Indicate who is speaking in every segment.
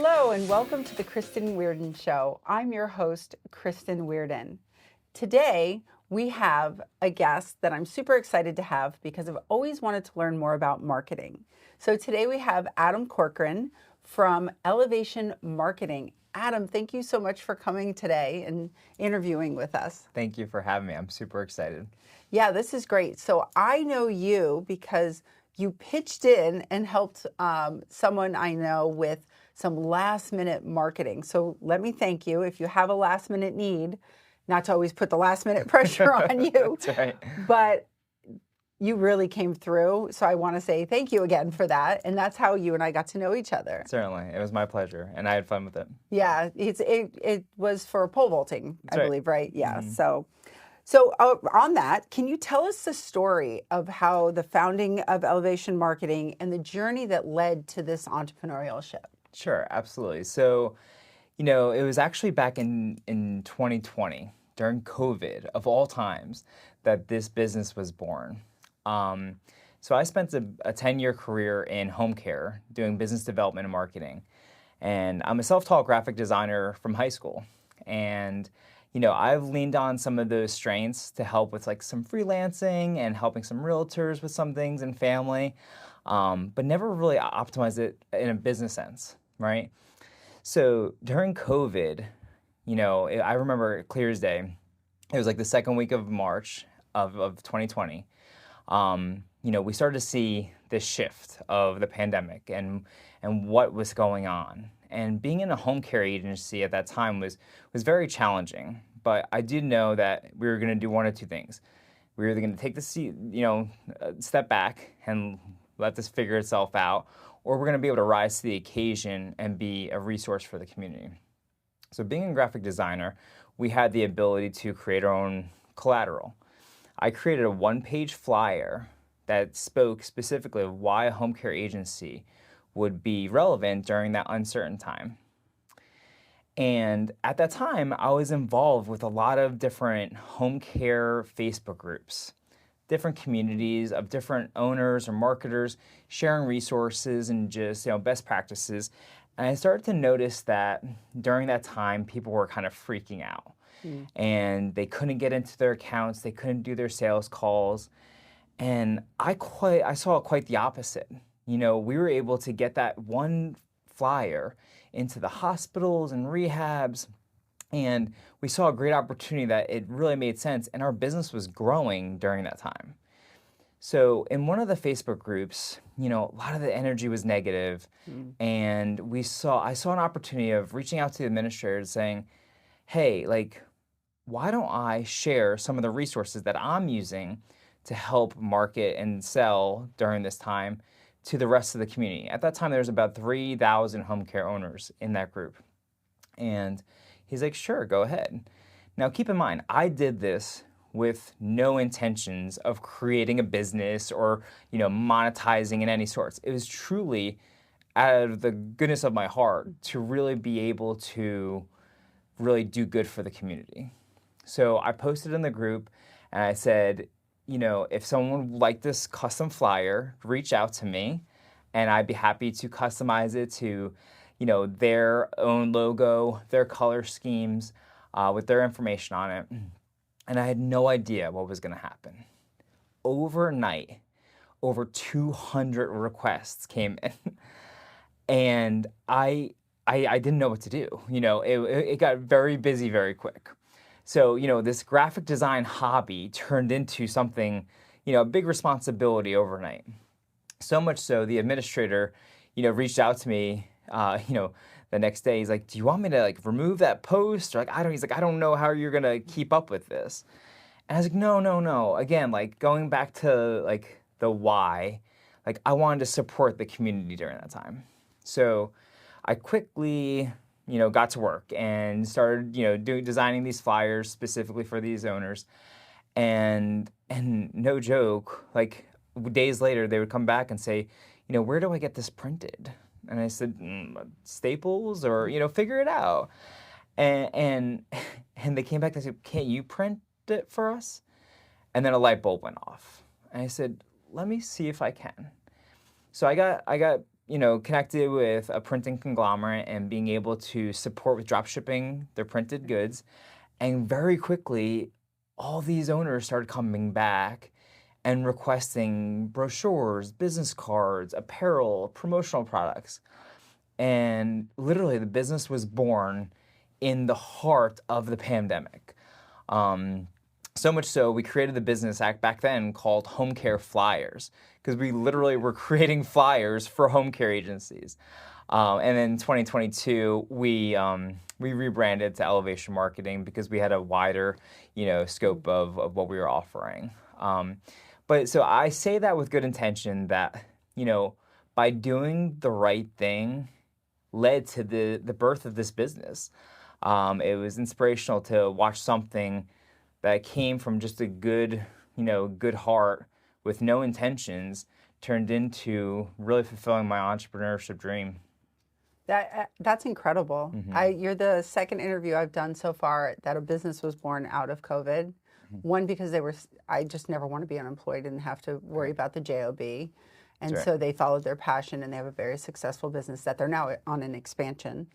Speaker 1: Hello and welcome to the Kristen Weardon Show. I'm your host, Kristen Weardon. Today, we have a guest that I'm super excited to have because I've always wanted to learn more about marketing. So today we have Adam Corcoran from Elevation Marketing. Adam, thank you so much for coming today and interviewing with us.
Speaker 2: Thank you for having me. I'm super excited.
Speaker 1: Yeah, this is great. So I know you because you pitched in and helped someone I know with some last minute marketing. So let me thank you. If you have a last minute need, not to always put the last minute pressure on you,
Speaker 2: That's right.
Speaker 1: but you really came through. So I want to say thank you again for that. And that's how you and I got to know each other.
Speaker 2: Certainly. It was my pleasure, and I had fun with it.
Speaker 1: Yeah, it was for pole vaulting,
Speaker 2: That's
Speaker 1: I
Speaker 2: right.
Speaker 1: believe, right? Yeah. So on that, can you tell us the story of how the founding of Elevation Marketing and the journey that led to this entrepreneurship?
Speaker 2: Sure, absolutely. So, it was actually back in 2020, during COVID, of all times, that this business was born. So I spent a 10-year career in home care, doing business development and marketing. And I'm a self-taught graphic designer from high school. And I've leaned on some of those strengths to help with like some freelancing and helping some realtors with some things and family, but never really optimized it in a business sense, right? So during COVID, I remember it clear as day. It was like the second week of March of 2020. We started to see this shift of the pandemic and what was going on. And being in a home care agency at that time was very challenging. But I did know that we were going to do one of two things. We were either going to take the step back and let this figure itself out, or we're going to be able to rise to the occasion and be a resource for the community. So being a graphic designer, we had the ability to create our own collateral. I created a one-page flyer that spoke specifically of why a home care agency would be relevant during that uncertain time. And at that time, I was involved with a lot of different home care Facebook groups, different communities of different owners or marketers sharing resources and just best practices. And I started to notice that during that time, people were kind of freaking out. And they couldn't get into their accounts, they couldn't do their sales calls. And I saw quite the opposite. We were able to get that one flyer into the hospitals and rehabs, and we saw a great opportunity that it really made sense, and our business was growing during that time. So in one of the Facebook groups, a lot of the energy was negative, and I saw an opportunity of reaching out to the administrators saying, hey, why don't I share some of the resources that I'm using to help market and sell during this time to the rest of the community. At that time, there was about 3,000 home care owners in that group. And he's like, sure, go ahead. Now, keep in mind, I did this with no intentions of creating a business or, monetizing in any sorts. It was truly out of the goodness of my heart to really be able to really do good for the community. So I posted in the group and I said, if someone would like this custom flyer, reach out to me and I'd be happy to customize it to, their own logo, their color schemes, with their information on it. And I had no idea what was going to happen. Overnight, over 200 requests came in. And I didn't know what to do. It got very busy very quick. So, this graphic design hobby turned into something, a big responsibility overnight. So much so, the administrator, reached out to me, the next day. He's like, do you want me to remove that post? Or he's like, I don't know how you're going to keep up with this. And I was like, no. Again, going back to the why, I wanted to support the community during that time. So I quickly got to work and started, designing these flyers specifically for these owners. And no joke, days later, they would come back and say, where do I get this printed? And I said, Staples, or, figure it out. And they came back and said, can't you print it for us? And then a light bulb went off. And I said, let me see if I can. So I got connected with a printing conglomerate and being able to support with drop shipping their printed goods. And very quickly, all these owners started coming back and requesting brochures, business cards, apparel, promotional products. And literally, the business was born in the heart of the pandemic. So much so, we created the business act back then called Home Care Flyers, because we literally were creating flyers for home care agencies. And then in 2022, we rebranded to Elevation Marketing because we had a wider, scope of what we were offering. But so I say that with good intention that, by doing the right thing led to the birth of this business. It was inspirational to watch something that came from just a good heart with no intentions turned into really fulfilling my entrepreneurship dream.
Speaker 1: That's incredible. You're the second interview I've done so far that a business was born out of COVID. One, because I just never want to be unemployed and have to worry about the job. And so they followed their passion and they have a very successful business that they're now on an expansion.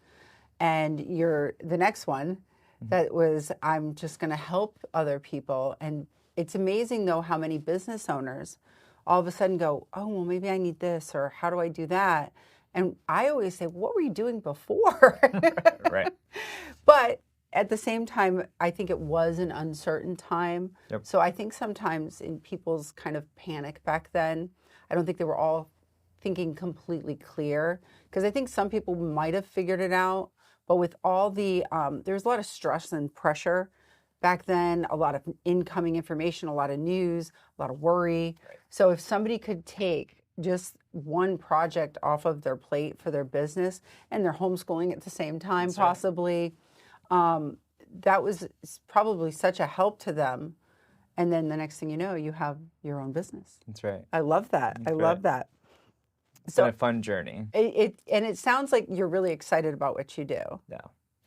Speaker 1: And you're the next one that was, I'm just going to help other people. And it's amazing, though, how many business owners all of a sudden go, oh, well, maybe I need this, or how do I do that? And I always say, what were you doing before?
Speaker 2: Right.
Speaker 1: But at the same time, I think it was an uncertain time.
Speaker 2: Yep.
Speaker 1: So I think sometimes in people's kind of panic back then, I don't think they were all thinking completely clear, because I think some people might have figured it out. But with all the, there's a lot of stress and pressure back then, a lot of incoming information, a lot of news, a lot of worry.
Speaker 2: Right.
Speaker 1: So if somebody could take just one project off of their plate for their business, and they're homeschooling at the same time,
Speaker 2: That's
Speaker 1: possibly, that was probably such a help to them. And then the next thing you know, you have your own business.
Speaker 2: That's right.
Speaker 1: I love that. I love that.
Speaker 2: It's been a fun journey.
Speaker 1: It sounds like you're really excited about what you do.
Speaker 2: Yeah.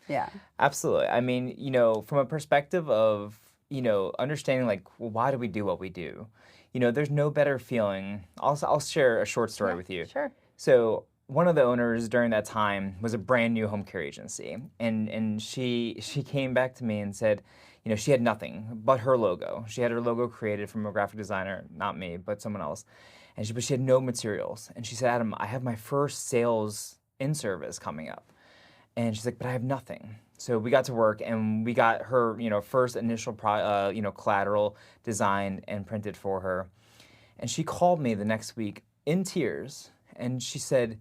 Speaker 1: Yeah.
Speaker 2: Absolutely. I mean, from a perspective of, understanding like, well, why do we do what we do? There's no better feeling. I'll share a short story with you.
Speaker 1: Sure.
Speaker 2: So one of the owners during that time was a brand new home care agency. And she came back to me and said, she had nothing but her logo. She had her logo created from a graphic designer, not me, but someone else. But she had no materials. And she said, Adam, I have my first sales in service coming up. And she's like, but I have nothing. So we got to work and we got her, first initial, collateral designed and printed for her. And she called me the next week in tears. And she said,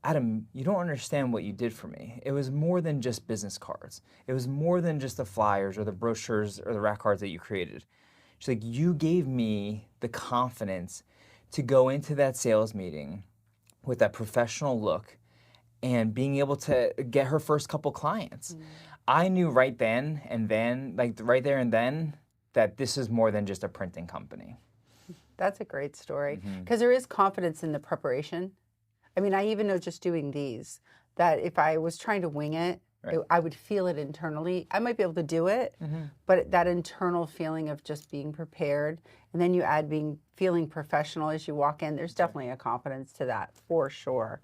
Speaker 2: Adam, you don't understand what you did for me. It was more than just business cards. It was more than just the flyers or the brochures or the rack cards that you created. She's like, you gave me the confidence to go into that sales meeting with that professional look and being able to get her first couple clients. I knew right there and then, that this is more than just a printing company.
Speaker 1: That's a great story, because there is confidence in the preparation. I mean, I even know just doing these, that if I was trying to wing it,
Speaker 2: Right.
Speaker 1: I would feel it internally. I might be able to do it, but that internal feeling of just being prepared, and then you add feeling professional as you walk in, there's definitely a confidence to that, for sure.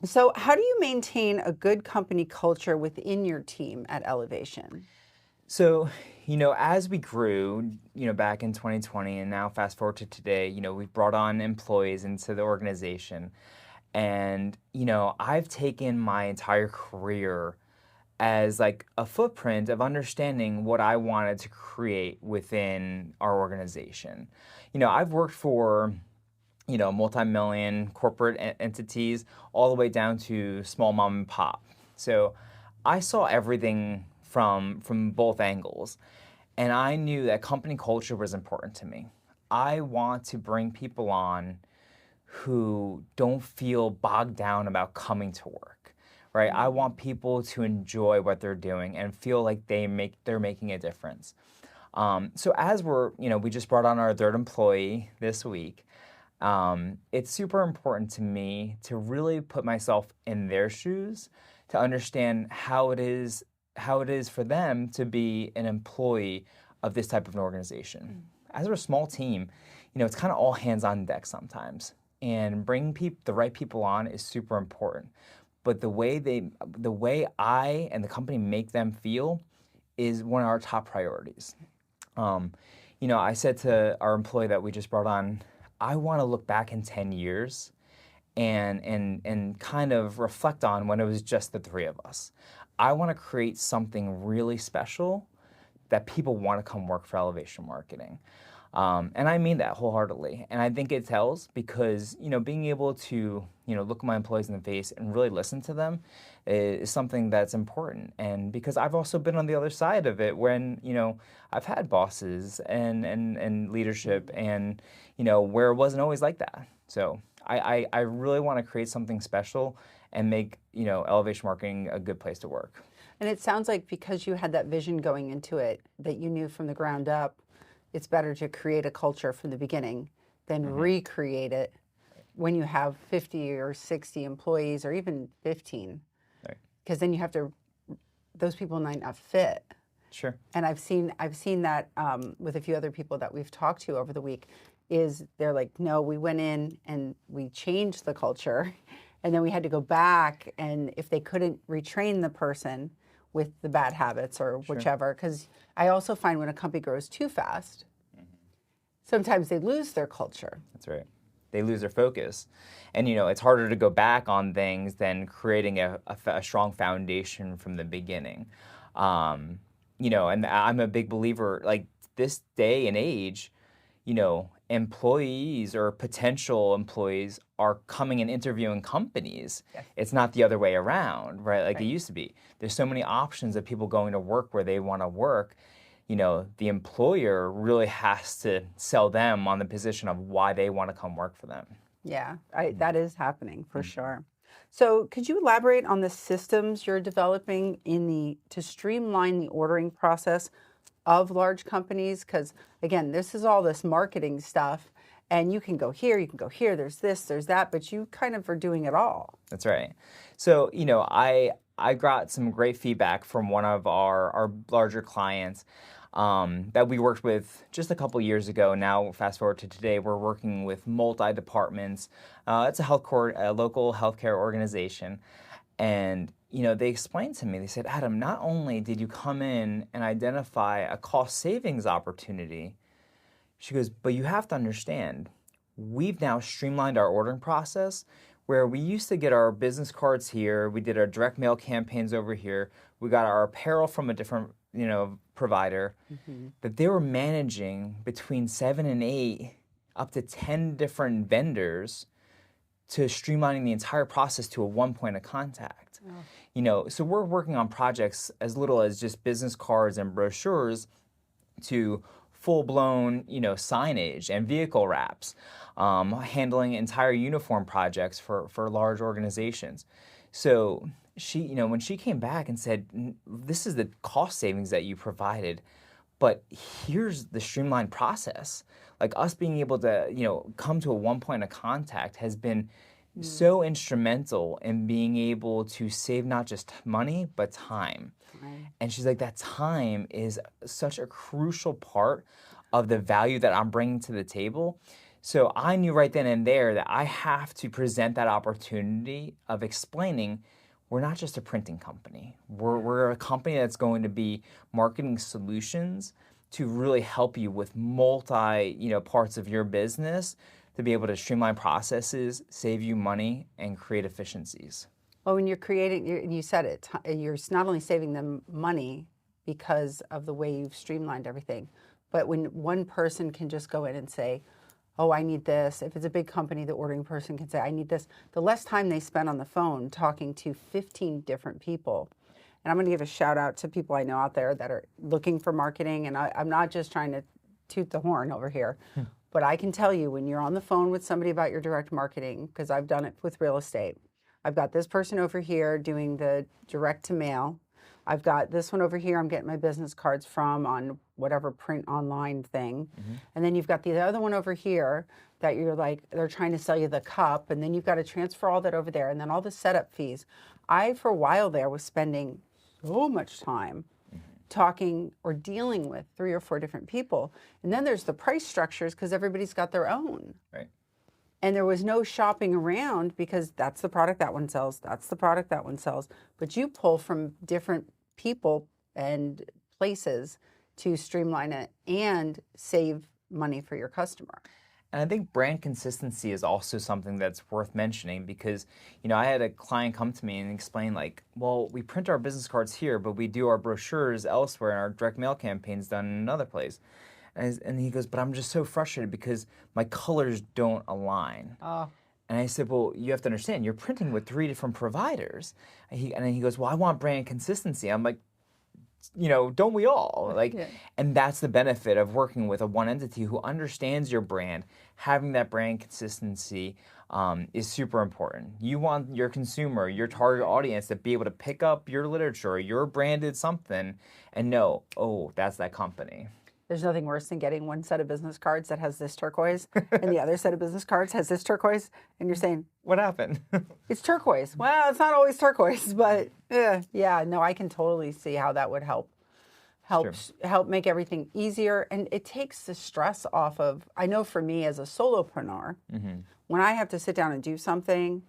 Speaker 1: So how do you maintain a good company culture within your team at Elevation?
Speaker 2: So, as we grew, back in 2020 and now fast forward to today, we've brought on employees into the organization. And, I've taken my entire career as like a footprint of understanding what I wanted to create within our organization. I've worked for, multi-million corporate entities all the way down to small mom and pop. So I saw everything from both angles. And I knew that company culture was important to me. I want to bring people on who don't feel bogged down about coming to work, right? I want people to enjoy what they're doing and feel like they're making a difference. So as we just brought on our third employee this week. It's super important to me to really put myself in their shoes to understand how it is for them to be an employee of this type of an organization. As we're a small team, it's kind of all hands on deck sometimes. and bringing the right people on is super important. But the way I and the company make them feel is one of our top priorities. Um, I said to our employee that we just brought on, I want to look back in 10 years and kind of reflect on when it was just the three of us. I want to create something really special that people want to come work for Elevation Marketing. And I mean that wholeheartedly. And I think it tells because, being able to, look my employees in the face and really listen to them is something that's important. And because I've also been on the other side of it when, I've had bosses and leadership and, where it wasn't always like that. So I really want to create something special and make, Elevation Marketing a good place to work.
Speaker 1: And it sounds like because you had that vision going into it, that you knew from the ground up, it's better to create a culture from the beginning than recreate it when you have 50 or 60 employees or even 15.
Speaker 2: Right.
Speaker 1: Because then you have to, those people might not fit.
Speaker 2: Sure.
Speaker 1: And I've seen that with a few other people that we've talked to over the week, is they're like, no, we went in and we changed the culture, and then we had to go back, and if they couldn't retrain the person with the bad habits or whichever, because I also find when a company grows too fast, sometimes they lose their culture.
Speaker 2: That's right. They lose their focus. And, it's harder to go back on things than creating a strong foundation from the beginning. And I'm a big believer, like this day and age, employees or potential employees are coming and interviewing companies. Yes. It's not the other way around, right? Like it used to be. There's so many options of people going to work where they want to work. The employer really has to sell them on the position of why they want to come work for them.
Speaker 1: Yeah, that is happening for sure. So could you elaborate on the systems you're developing to streamline the ordering process of large companies? Because again, this is all this marketing stuff, and you can go here, there's this, there's that, but you kind of are doing it all.
Speaker 2: That's right. So, I got some great feedback from one of our larger clients that we worked with just a couple years ago. Now, fast forward to today, we're working with multi-departments. It's a local healthcare organization. And, they explained to me, they said, Adam, not only did you come in and identify a cost savings opportunity, she goes, but you have to understand, we've now streamlined our ordering process where we used to get our business cards here, we did our direct mail campaigns over here, we got our apparel from a different, provider, that they were managing between 7 and 8, up to 10 different vendors to streamlining the entire process to a one point of contact. Oh. So we're working on projects as little as just business cards and brochures to full-blown, signage and vehicle wraps, handling entire uniform projects for large organizations. So she, when she came back and said, this is the cost savings that you provided, but here's the streamlined process. Like us being able to, come to a one point of contact has been so instrumental in being able to save not just money, but time. Right. And she's like, that time is such a crucial part of the value that I'm bringing to the table. So I knew right then and there that I have to present that opportunity of explaining we're not just a printing company. We're a company that's going to be marketing solutions to really help you with parts of your business to be able to streamline processes, save you money, and create efficiencies.
Speaker 1: Well, when you're creating, you said it, you're not only saving them money because of the way you've streamlined everything, but when one person can just go in and say, oh, I need this. If it's a big company, the ordering person can say, I need this. The less time they spend on the phone talking to 15 different people. And I'm going to give a shout out to people I know out there that are looking for marketing. And I'm not just trying to toot the horn over here, but I can tell you when you're on the phone with somebody about your direct marketing, because I've done it with real estate, I've got this person over here doing the direct to mail. I've got this one over here I'm getting my business cards from on whatever print online thing. Mm-hmm. And then you've got the other one over here that you're like, they're trying to sell you the cup, and then you've got to transfer all that over there, and then all the setup fees. I, for a while there, was spending so much time talking or dealing with 3 or 4 different people. And then there's the price structures because everybody's got their own.
Speaker 2: Right.
Speaker 1: And there was no shopping around because that's the product that one sells, that's the product that one sells. But you pull from different people and places to streamline it and save money for your customer.
Speaker 2: And I think brand consistency is also something that's worth mentioning because, I had a client come to me and explain like, well, we print our business cards here, but we do our brochures elsewhere and our direct mail campaigns done in another place. And he goes, but I'm just so frustrated because my colors don't align.
Speaker 1: Oh.
Speaker 2: And I said, well, you have to understand, you're printing with 3 different providers. And then he goes, well, I want brand consistency. I'm like, don't we all?
Speaker 1: Yeah.
Speaker 2: And that's the benefit of working with a one entity who understands your brand. Having that brand consistency is super important. You want your consumer, your target audience to be able to pick up your literature, your branded something, and know, oh, that's that company.
Speaker 1: There's nothing worse than getting one set of business cards that has this turquoise and the other set of business cards has this turquoise. And you're saying,
Speaker 2: what happened?
Speaker 1: It's turquoise. Well, it's not always turquoise, but yeah, no, I can totally see how that would help make everything easier. And it takes the stress off of, I know for me as a solopreneur, when I have to sit down and do something,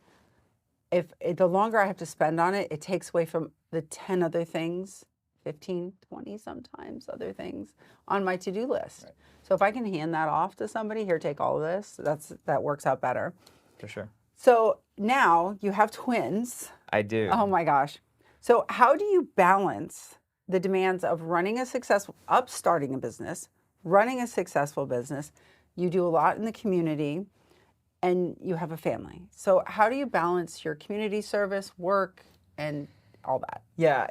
Speaker 1: the longer I have to spend on it, it takes away from the 10 other things, 15, 20 sometimes other things on my to-do list. Right. So if I can hand that off to somebody, here, take all of this, that works out better.
Speaker 2: For sure.
Speaker 1: So now you have twins.
Speaker 2: I do.
Speaker 1: Oh my gosh. So how do you balance the demands of starting a business, running a successful business? You do a lot in the community and you have a family. So how do you balance your community service, work, and all that?
Speaker 2: Yeah,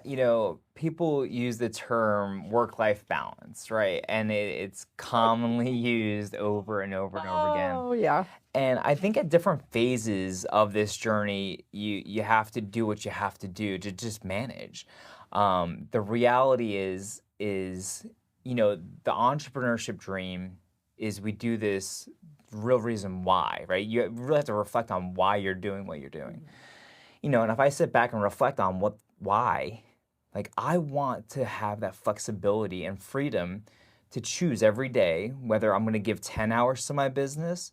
Speaker 2: people use the term work-life balance, right? And it's commonly used over and over and over again.
Speaker 1: Oh, yeah.
Speaker 2: And I think at different phases of this journey, you have to do what you have to do to just manage. The reality is the entrepreneurship dream is we do this real reason why, right? You really have to reflect on why you're doing what you're doing. And if I sit back and reflect on why, like I want to have that flexibility and freedom to choose every day whether I'm going to give 10 hours to my business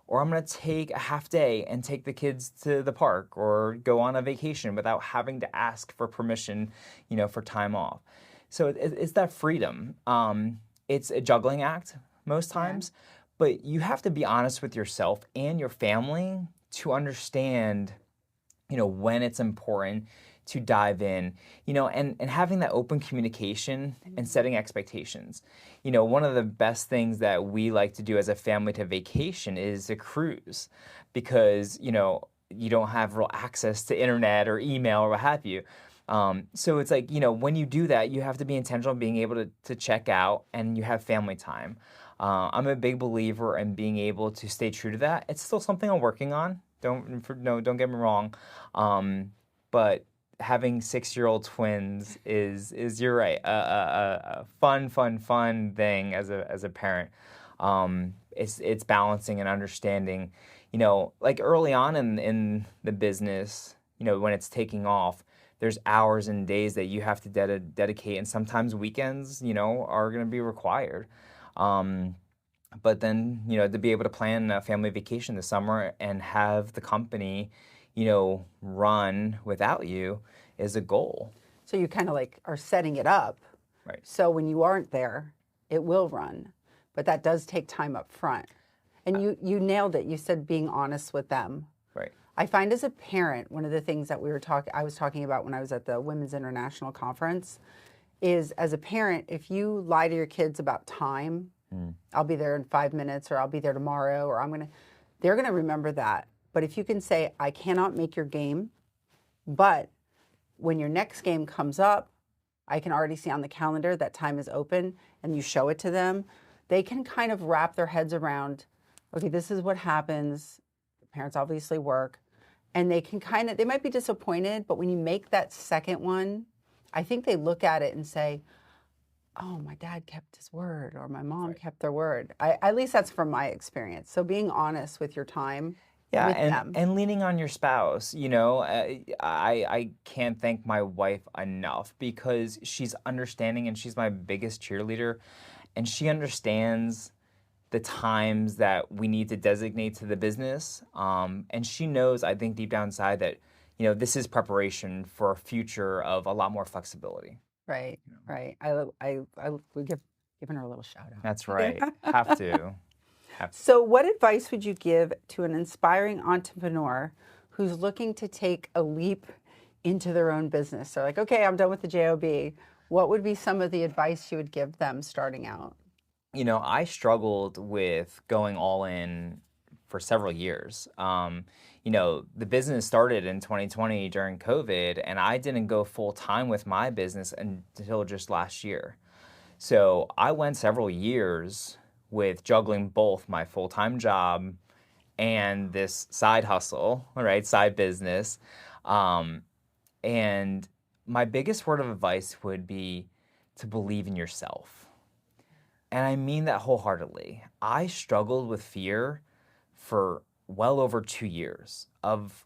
Speaker 2: or I'm going to take a half day and take the kids to the park or go on a vacation without having to ask for permission, for time off. So it's that freedom. It's a juggling act most times, but you have to be honest with yourself and your family to understand when it's important to dive in, and having that open communication and setting expectations. One of the best things that we like to do as a family to vacation is a cruise because, you don't have real access to internet or email or what have you. So it's like, when you do that, you have to be intentional being able to check out and you have family time. I'm a big believer in being able to stay true to that. It's still something I'm working on. Don't get me wrong. But having 6-year-old twins is you're right, a fun thing as a parent. It's balancing and understanding, like early on in the business, when it's taking off, there's hours and days that you have to dedicate, and sometimes weekends, are going to be required. But then, to be able to plan a family vacation this summer and have the company, run without you is a goal.
Speaker 1: So you kind of like are setting it up.
Speaker 2: Right.
Speaker 1: So when you aren't there, it will run. But that does take time up front. And you nailed it. You said being honest with them.
Speaker 2: Right.
Speaker 1: I find as a parent, one of the things that I was talking about when I was at the Women's International Conference is as a parent, if you lie to your kids about time, I'll be there in 5 minutes or I'll be there tomorrow or they're going to remember that. But if you can say, I cannot make your game, but when your next game comes up, I can already see on the calendar that time is open and you show it to them, they can kind of wrap their heads around, okay, this is what happens. Parents obviously work. And they might be disappointed, but when you make that second one, I think they look at it and say, oh, my dad kept his word or my mom kept their word. At least that's from my experience. So being honest with your time with them.
Speaker 2: And leaning on your spouse, I can't thank my wife enough because she's understanding and she's my biggest cheerleader and she understands the times that we need to designate to the business. And she knows, I think, deep down inside that, this is preparation for a future of a lot more flexibility.
Speaker 1: Right, right. We giving her a little shout out.
Speaker 2: That's right. Have to.
Speaker 1: So, what advice would you give to an inspiring entrepreneur who's looking to take a leap into their own business? They're like, okay, I'm done with the JOB. What would be some of the advice you would give them starting out?
Speaker 2: I struggled with going all in for several years. The business started in 2020 during COVID, and I didn't go full time with my business until just last year. So I went several years with juggling both my full-time job and this side hustle, all right, side business. And my biggest word of advice would be to believe in yourself. And I mean that wholeheartedly. I struggled with fear for well over 2 years of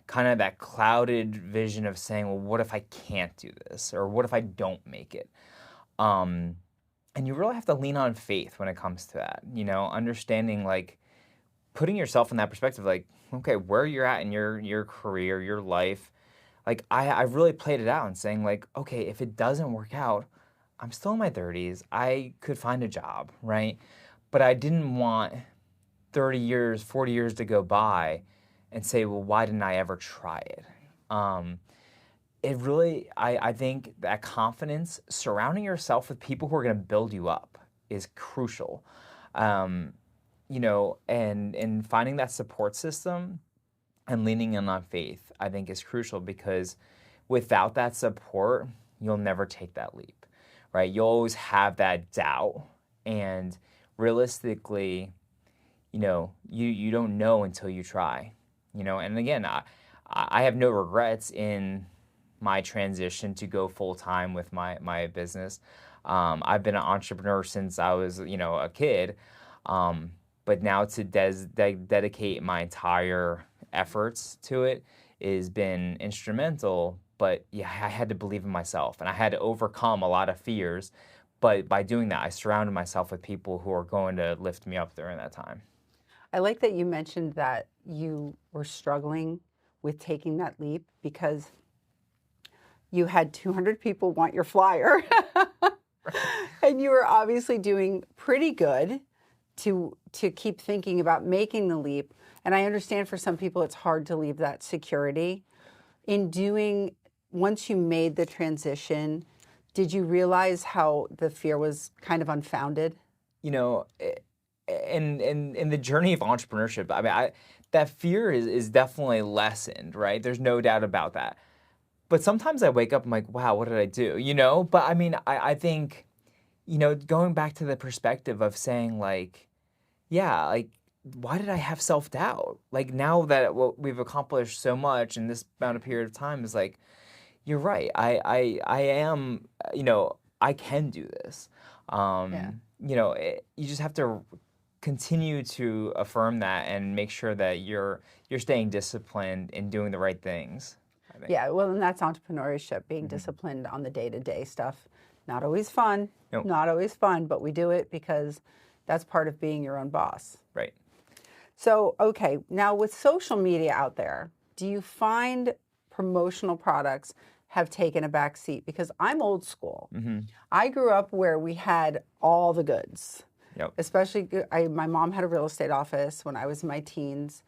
Speaker 2: kind of that clouded vision of saying, well, what if I can't do this? Or what if I don't make it? And you really have to lean on faith when it comes to that, understanding, like, putting yourself in that perspective, like, okay, where you're at in your career, your life. Like, I really played it out and saying, like, okay, if it doesn't work out, I'm still in my 30s. I could find a job, right? But I didn't want 30 years, 40 years to go by and say, well, why didn't I ever try it? It really, I think that confidence, surrounding yourself with people who are going to build you up is crucial. And finding that support system and leaning in on faith, I think, is crucial, because without that support, you'll never take that leap, right? You'll always have that doubt, and realistically, you don't know until you try, and again, I have no regrets in my transition to go full-time with my business. I've been an entrepreneur since I was, a kid, but now to dedicate my entire efforts to it has been instrumental. But yeah, I had to believe in myself, and I had to overcome a lot of fears. But by doing that, I surrounded myself with people who are going to lift me up during that time.
Speaker 1: I like that you mentioned that you were struggling with taking that leap because you had 200 people want your flyer. And you were obviously doing pretty good to keep thinking about making the leap. And I understand for some people it's hard to leave that security. Once you made the transition, did you realize how the fear was kind of unfounded?
Speaker 2: In the journey of entrepreneurship, I mean, that fear is definitely lessened, right? There's no doubt about that. But sometimes I wake up, I'm like, wow, what did I do? But I mean, I think, going back to the perspective of saying, like, yeah, like, why did I have self-doubt? Like, now that we've accomplished so much in this amount of period of time, is like, you're right. I am, I can do this.
Speaker 1: Yeah.
Speaker 2: You just have to continue to affirm that and make sure that you're staying disciplined in doing the right things.
Speaker 1: Yeah, well, and that's entrepreneurship, being disciplined on the day-to-day stuff. Not always fun,
Speaker 2: Nope.
Speaker 1: not always fun, but we do it because that's part of being your own boss.
Speaker 2: Right.
Speaker 1: So, okay, now with social media out there, do you find promotional products have taken a back seat? Because I'm old school. I grew up where we had all the goods.
Speaker 2: Yep.
Speaker 1: Especially, my mom had a real estate office when I was in my teens.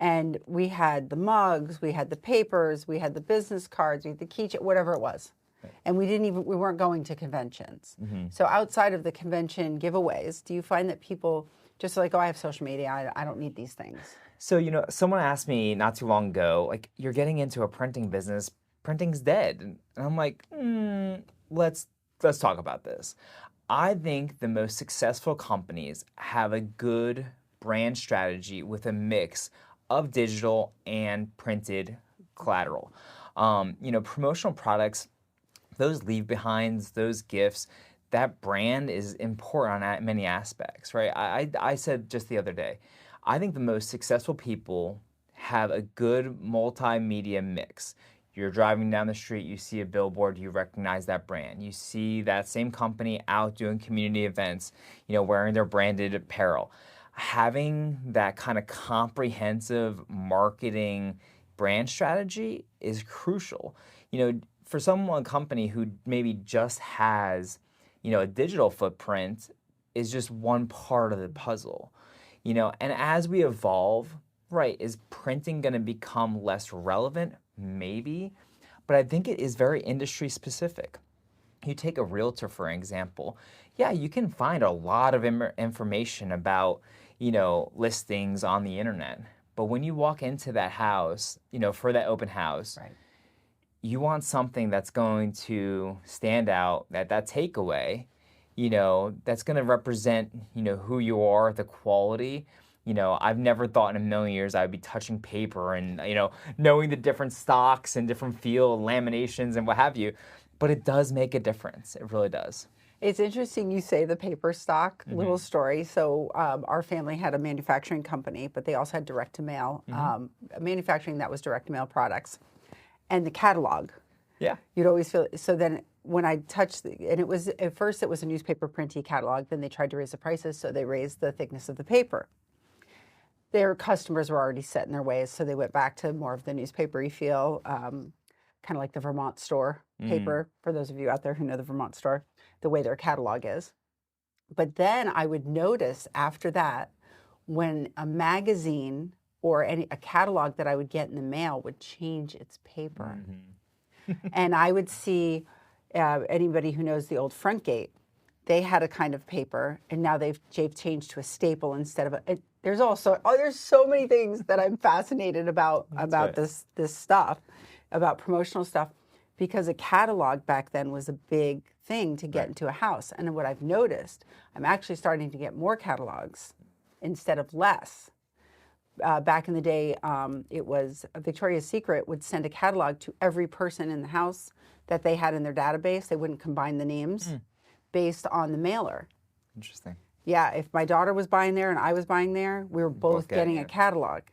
Speaker 1: And we had the mugs, we had the papers, we had the business cards, we had the keychain, whatever it was. Right. And we weren't going to conventions. So outside of the convention giveaways, do you find that people just like, oh, I have social media, I don't need these things?
Speaker 2: So, someone asked me not too long ago, like, you're getting into a printing business, printing's dead. And I'm like, let's talk about this. I think the most successful companies have a good brand strategy with a mix of digital and printed collateral. Promotional products, those leave behinds, those gifts, that brand is important on many aspects, right? I said just the other day, I think the most successful people have a good multimedia mix. You're driving down the street, you see a billboard, you recognize that brand. You see that same company out doing community events, wearing their branded apparel. Having that kind of comprehensive marketing brand strategy is crucial. For someone company who maybe just has, a digital footprint is just one part of the puzzle. And as we evolve, right, is printing going to become less relevant? Maybe, but I think it is very industry specific. You take a realtor, for example. Yeah, you can find a lot of information about, listings on the internet. But when you walk into that house, for that open house,
Speaker 1: Right.
Speaker 2: you want something that's going to stand out, that takeaway, that's going to represent, who you are, the quality. I've never thought in a million years I would be touching paper and, knowing the different stocks and different feel laminations and what have you. But it does make a difference. It really does.
Speaker 1: It's interesting you say the paper stock. Little story. So our family had a manufacturing company, but they also had direct to mail, manufacturing that was direct to mail products. And the catalog.
Speaker 2: Yeah.
Speaker 1: You'd always feel, so then when I touched, and it was, at first it was a newspaper printy catalog, then they tried to raise the prices, so they raised the thickness of the paper. Their customers were already set in their ways, so they went back to more of the newspapery feel, kind of like the Vermont store paper, for those of you out there who know the Vermont store, the way their catalog is. But then I would notice after that, when a magazine or a catalog that I would get in the mail would change its paper. And I would see anybody who knows the old front gate, they had a kind of paper, and now they've changed to a staple instead of a. There's so many things that I'm fascinated about this stuff, about promotional stuff, because a catalog back then was a big thing to get into a house. And what I've noticed, I'm actually starting to get more catalogs instead of less. Back in the day, it was Victoria's Secret would send a catalog to every person in the house that they had in their database. They wouldn't combine the names based on the mailer.
Speaker 2: Interesting.
Speaker 1: Yeah, if my daughter was buying there and I was buying there, we were both getting a catalog.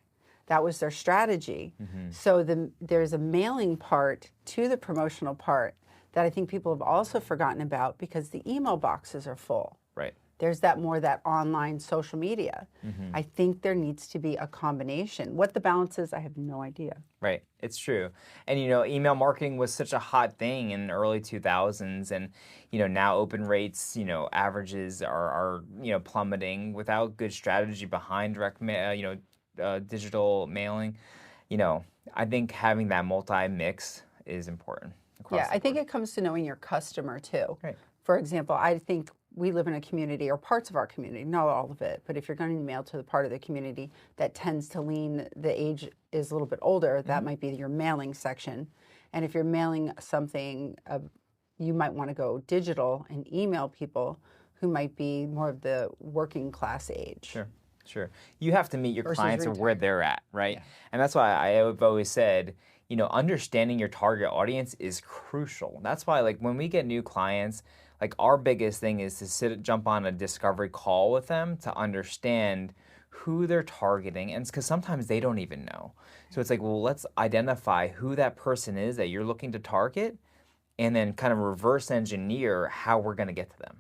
Speaker 1: That was their strategy. So there's a mailing part to the promotional part that I think people have also forgotten about because the email boxes are full.
Speaker 2: Right.
Speaker 1: There's that online social media. I think there needs to be a combination. What the balance is, I have no idea.
Speaker 2: Right, it's true. And email marketing was such a hot thing in the early 2000s, and now open rates, averages are plummeting without good strategy behind direct digital mailing. I think having that multi-mix is important.
Speaker 1: Yeah, I think it comes to knowing your customer too.
Speaker 2: Right.
Speaker 1: For example, I think we live in a community, or parts of our community, not all of it, but if you're going to mail to the part of the community that tends to lean, the age is a little bit older, that might be your mailing section. And if you're mailing something, you might want to go digital and email people who might be more of the working class age.
Speaker 2: Sure. You have to meet your clients where they're at, right?
Speaker 1: Yeah.
Speaker 2: And that's why I've always said, understanding your target audience is crucial. That's why, when we get new clients, our biggest thing is to jump on a discovery call with them to understand who they're targeting, and because sometimes they don't even know. So it's let's identify who that person is that you're looking to target, and then kind of reverse engineer how we're going to get to them.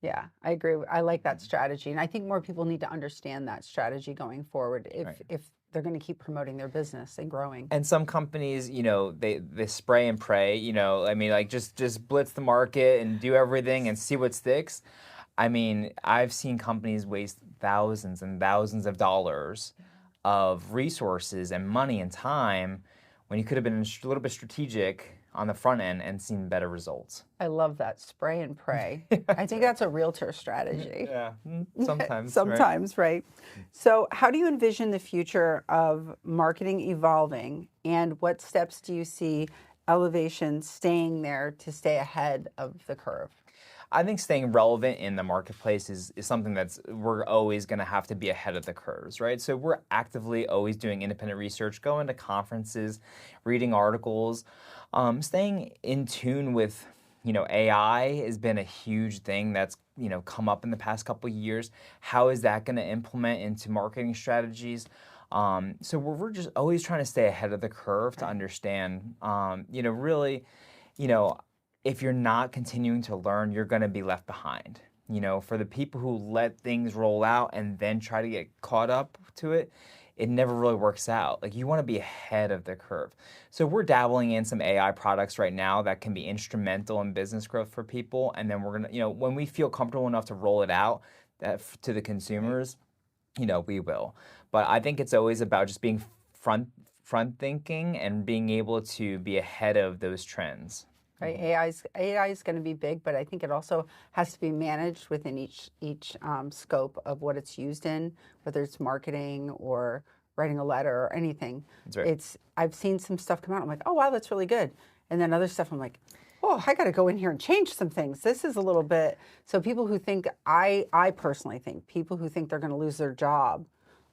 Speaker 1: Yeah, I agree. I like that strategy, and I think more people need to understand that strategy going forward if they're going to keep promoting their business and growing.
Speaker 2: And some companies, they spray and pray, just blitz the market and do everything and see what sticks. I've seen companies waste thousands and thousands of dollars of resources and money and time when you could have been a little bit strategic on the front end and seen better results.
Speaker 1: I love that, spray and pray. I think that's a realtor strategy.
Speaker 2: Yeah, sometimes.
Speaker 1: Sometimes, right? So how do you envision the future of marketing evolving, and what steps do you see Elevation staying there to stay ahead of the curve?
Speaker 2: I think staying relevant in the marketplace is something we're always going to have to be ahead of the curves, right? So we're actively always doing independent research, going to conferences, reading articles, staying in tune with, AI has been a huge thing that's, come up in the past couple of years. How is that going to implement into marketing strategies? So we're just always trying to stay ahead of the curve to understand, really, you know, if you're not continuing to learn, you're going to be left behind. For the people who let things roll out and then try to get caught up to it, it never really works out. Like, you want to be ahead of the curve. So we're dabbling in some AI products right now that can be instrumental in business growth for people. And then we're going to, when we feel comfortable enough to roll it out to the consumers, we will. But I think it's always about just being front thinking and being able to be ahead of those trends.
Speaker 1: Right, AI is going to be big, but I think it also has to be managed within each scope of what it's used in, whether it's marketing or writing a letter or anything.
Speaker 2: That's right.
Speaker 1: I've seen some stuff come out. I'm like, oh wow, that's really good, and then other stuff I'm like, oh, I got to go in here and change some things. This is a little bit. So people who think I personally think people who think they're going to lose their job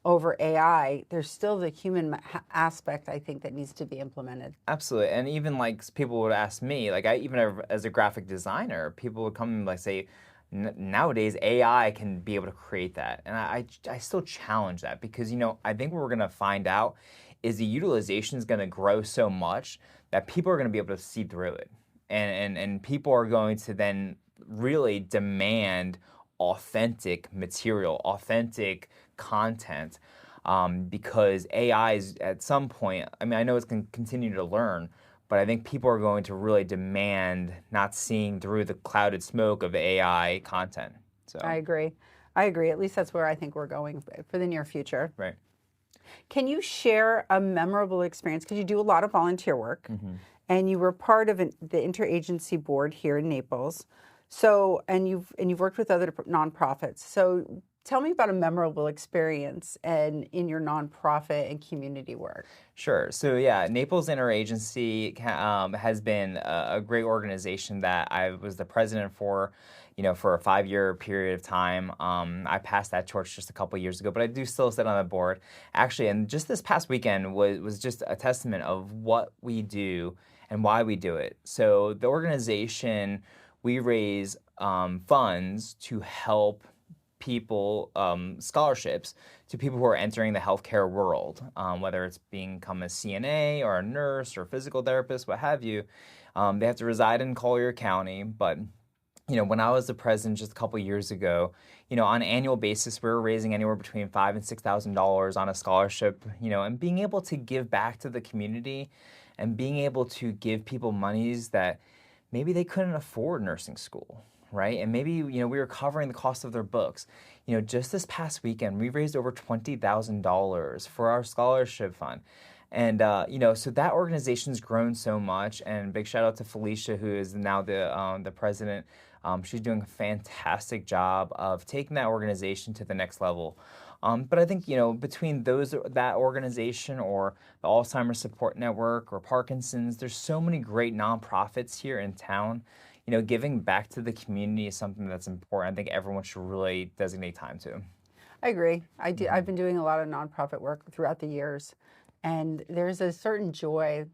Speaker 1: over AI, there's still the human aspect, I think, that needs to be implemented.
Speaker 2: Absolutely. And even like people would ask me, like as a graphic designer, people would come and like say, nowadays AI can be able to create that. And I still challenge that because, I think what we're going to find out is the utilization is going to grow so much that people are going to be able to see through it. And people are going to then really demand authentic material, authentic content, because AI is at some point, I know it's going to continue to learn, but I think people are going to really demand not seeing through the clouded smoke of AI content. So
Speaker 1: I agree. At least that's where I think we're going for the near future.
Speaker 2: Right.
Speaker 1: Can you share a memorable experience? Because you do a lot of volunteer work, and you were part of the interagency board here in Naples. So, and you've worked with other nonprofits. So, tell me about a memorable experience and in your nonprofit and community work.
Speaker 2: Sure. So yeah, Naples Interagency has been a great organization that I was the president for, for a 5-year period of time. I passed that torch just a couple years ago, but I do still sit on the board. Actually, and just this past weekend was just a testament of what we do and why we do it. So the organization, we raise funds to help people, scholarships to people who are entering the healthcare world, whether it's become a CNA or a nurse or physical therapist, what have you. They have to reside in Collier County, but when I was the president just a couple years ago, on an annual basis, we were raising anywhere between $5,000 and $6,000 on a scholarship, and being able to give back to the community and being able to give people monies that maybe they couldn't afford nursing school, right? And maybe, we were covering the cost of their books. Just this past weekend, we raised over $20,000 for our scholarship fund. And, so that organization's grown so much, and big shout out to Felicia, who is now the president. She's doing a fantastic job of taking that organization to the next level. But I think, between that organization or the Alzheimer's Support Network or Parkinson's, there's so many great nonprofits here in town. Giving back to the community is something that's important. I think everyone should really designate time to.
Speaker 1: I agree. I've been doing a lot of nonprofit work throughout the years, and there's a certain joy.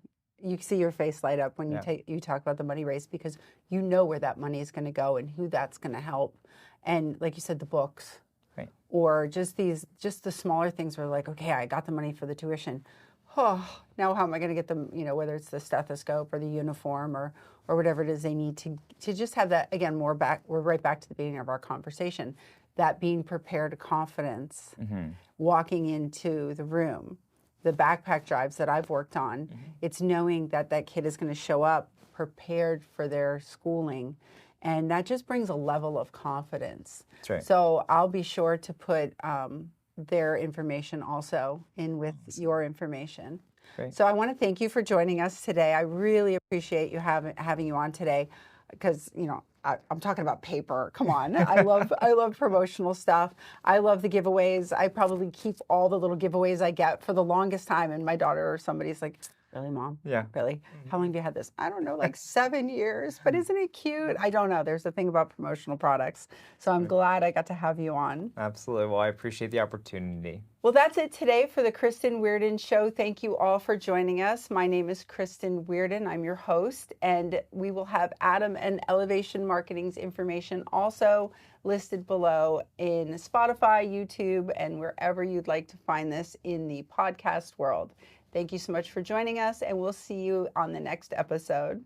Speaker 1: You see your face light up when you talk about the money raised, because you know where that money is going to go and who that's going to help. And like you said, the books,
Speaker 2: right,
Speaker 1: or just the smaller things where like, okay, I got the money for the tuition. Oh, now how am I going to get them? Whether it's the stethoscope or the uniform or whatever it is they need to just have that again. We're right back to the beginning of our conversation. That being prepared confidence, walking into the room. The backpack drives that I've worked on, it's knowing that kid is going to show up prepared for their schooling, and that just brings a level of confidence.
Speaker 2: That's right.
Speaker 1: So I'll be sure to put their information also in with your information.
Speaker 2: Great.
Speaker 1: So I want to thank you for joining us today. I really appreciate you having you on today, because I'm talking about paper. Come on. I love promotional stuff. I love the giveaways. I probably keep all the little giveaways I get for the longest time. And my daughter or somebody's like, Really, Mom?
Speaker 2: Yeah.
Speaker 1: Really? How long have you had this? I don't know, like 7 years, but isn't it cute? I don't know. There's a thing about promotional products. So I'm glad I got to have you on.
Speaker 2: Absolutely. Well, I appreciate the opportunity.
Speaker 1: Well, that's it today for the Kristen Weardon Show. Thank you all for joining us. My name is Kristen Weardon. I'm your host, and we will have Adam and Elevation Marketing's information also listed below in Spotify, YouTube, and wherever you'd like to find this in the podcast world. Thank you so much for joining us, and we'll see you on the next episode.